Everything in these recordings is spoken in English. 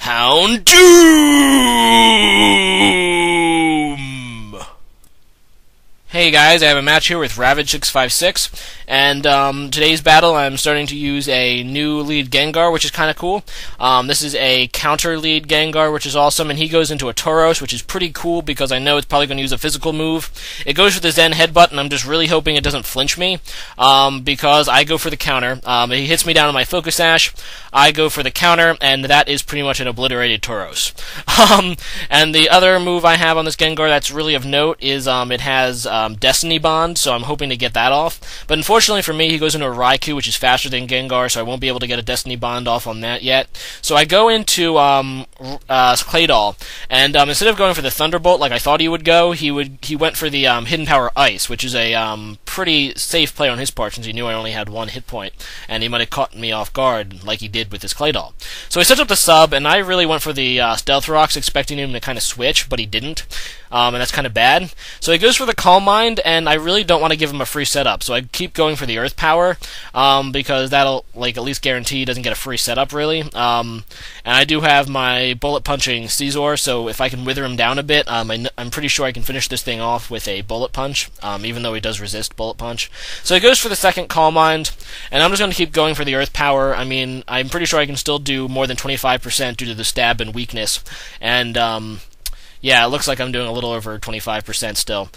Houndoom! Hey guys, I have a match here with Ravage656, and today's battle I'm starting to use a new lead Gengar, which is kind of cool. This is a counter lead Gengar, which is awesome, and he goes into a Tauros, which is pretty cool because I know it's probably going to use a physical move. It goes for the Zen Headbutt, and I'm just really hoping it doesn't flinch me, because I go for the counter. He hits me down on my Focus Sash, I go for the counter, and that is pretty much an obliterated Tauros. And the other move I have on this Gengar that's really of note is it has Destiny Bond, so I'm hoping to get that off. But unfortunately for me, he goes into a Raikou, which is faster than Gengar, so I won't be able to get a Destiny Bond off on that yet. So I go into Claydol, and instead of going for the Thunderbolt like I thought he would go, he went for the Hidden Power Ice, which is a pretty safe play on his part since he knew I only had one hit point, and he might have caught me off guard like he did with his Claydol. So he sets up the sub, and I really went for the Stealth Rocks, expecting him to kind of switch, but he didn't. And that's kind of bad. So he goes for the Calm Mind, and I really don't want to give him a free setup, so I keep going for the Earth Power, because that'll, at least guarantee he doesn't get a free setup, really. And I do have my Bullet Punching Scizor, so if I can wither him down a bit, I'm pretty sure I can finish this thing off with a Bullet Punch, even though he does resist Bullet Punch. So he goes for the second Calm Mind, and I'm just going to keep going for the Earth Power. I mean, I'm pretty sure I can still do more than 25% due to the stab and weakness, and, yeah, it looks like I'm doing a little over 25% still.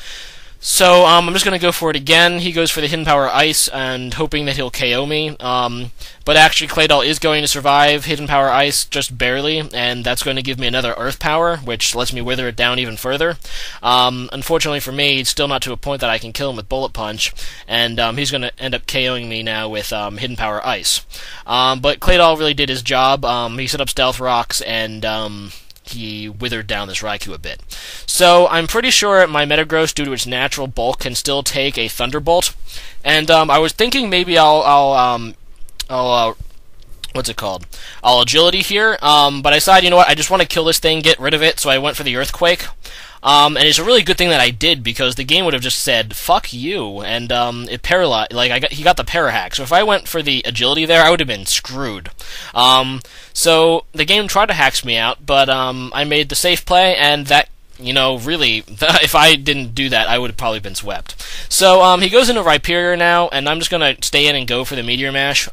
So, I'm just going to go for it again. He goes for the Hidden Power Ice, and hoping that he'll KO me. But actually, Claydol is going to survive Hidden Power Ice just barely, and that's going to give me another Earth Power, which lets me wither it down even further. Unfortunately for me, it's still not to a point that I can kill him with Bullet Punch, and he's going to end up KOing me now with Hidden Power Ice. But Claydol really did his job. He set up Stealth Rocks, and he withered down this Raikou a bit. So I'm pretty sure my Metagross, due to its natural bulk, can still take a Thunderbolt. And I was thinking maybe I'll what's it called? I'll Agility here. But I decided, you know what? I just want to kill this thing, get rid of it. So I went for the Earthquake. And it's a really good thing that I did, because the game would have just said, fuck you, and it paralyzed, he got the Parahack, so if I went for the Agility there, I would have been screwed. So the game tried to hack me out, but I made the safe play, and that, really, if I didn't do that, I would have probably been swept. So, he goes into Rhyperior now, and I'm just gonna stay in and go for the Meteor Mash,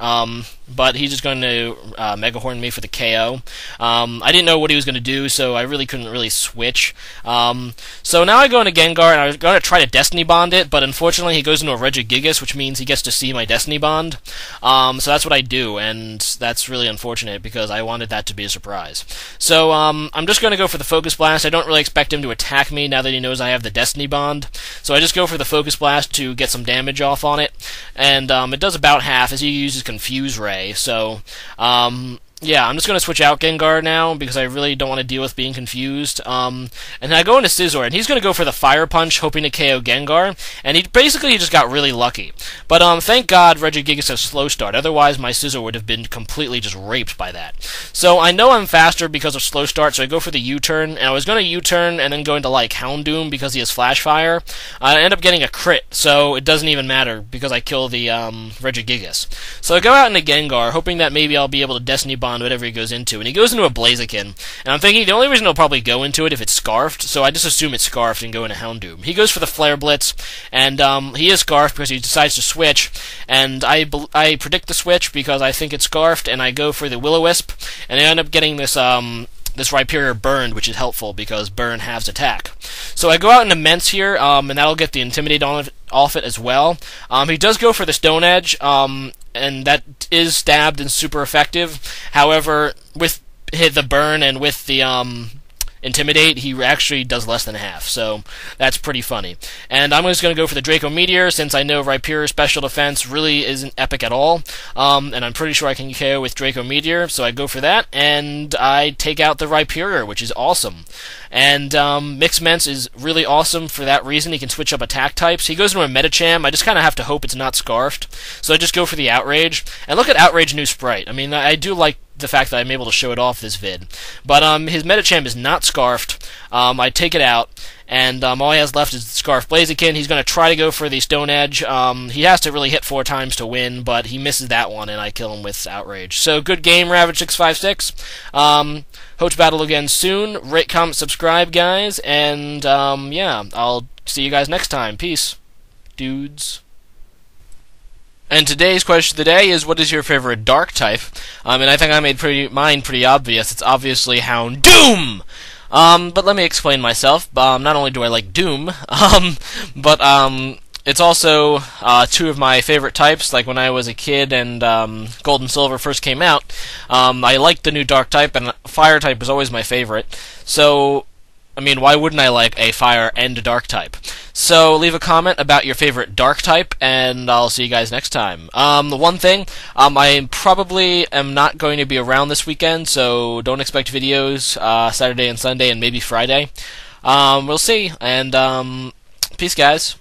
but he's just going to Mega Horn me for the KO. I didn't know what he was going to do, so I really couldn't switch. So now I go into Gengar, and I was going to try to Destiny Bond it, but unfortunately he goes into a Regigigas, which means he gets to see my Destiny Bond. So that's what I do, and that's really unfortunate, because I wanted that to be a surprise. So I'm just going to go for the Focus Blast. I don't really expect him to attack me now that he knows I have the Destiny Bond. So I just go for the Focus Blast to get some damage off on it, and it does about half as he uses Confuse Ray. So, yeah, I'm just going to switch out Gengar now, because I really don't want to deal with being confused. And then I go into Scizor, and he's going to go for the Fire Punch, hoping to KO Gengar, and he just got really lucky. But thank God Regigigas has Slow Start, otherwise my Scizor would have been completely just raped by that. So I know I'm faster because of Slow Start, so I go for the U-turn, and I was going to U-turn and then go into, Houndoom because he has Flash Fire. I end up getting a crit, so it doesn't even matter, because I kill the Regigigas. So I go out into Gengar, hoping that maybe I'll be able to Destiny Bond whatever he goes into, and he goes into a Blaziken, and I'm thinking the only reason he'll probably go into it if it's Scarfed, so I just assume it's Scarfed and go into Houndoom. He goes for the Flare Blitz, and he is Scarfed because he decides to switch, and I predict the switch because I think it's Scarfed, and I go for the Will-O-Wisp, and I end up getting this Rhyperior burned, which is helpful because burn halves attack. So I go out into Mence here, and that'll get the Intimidate off it as well. He does go for the Stone Edge, and that is stabbed and super effective. However, with the burn and with the Intimidate, he actually does less than half, so that's pretty funny. And I'm just going to go for the Draco Meteor, since I know Rhyperior's special defense really isn't epic at all, and I'm pretty sure I can KO with Draco Meteor, so I go for that, and I take out the Rhyperior, which is awesome. And Mixed Mence is really awesome for that reason. He can switch up attack types. He goes into a Medicham. I just kind of have to hope it's not Scarfed, so I just go for the Outrage. And look at Outrage new sprite. I mean, I do like the fact that I'm able to show it off this vid. But his Medicham is not Scarfed. I take it out, and all he has left is the Scarf Blaziken. He's going to try to go for the Stone Edge. He has to really hit 4 times to win, but he misses that one, and I kill him with Outrage. So good game, Ravage656. Hope to battle again soon. Rate, comment, subscribe, guys, and yeah, I'll see you guys next time. Peace, dudes. And today's question of the day is, what is your favorite dark type? And I think I made mine pretty obvious. It's obviously Houndoom! But let me explain myself. Not only do I like Doom, but it's also two of my favorite types. Like when I was a kid and Gold and Silver first came out, I liked the new dark type, and Fire type was always my favorite. So, I mean, why wouldn't I like a Fire and a Dark type? So leave a comment about your favorite Dark type, and I'll see you guys next time. The one thing, I probably am not going to be around this weekend, so don't expect videos Saturday and Sunday and maybe Friday. We'll see, and peace, guys.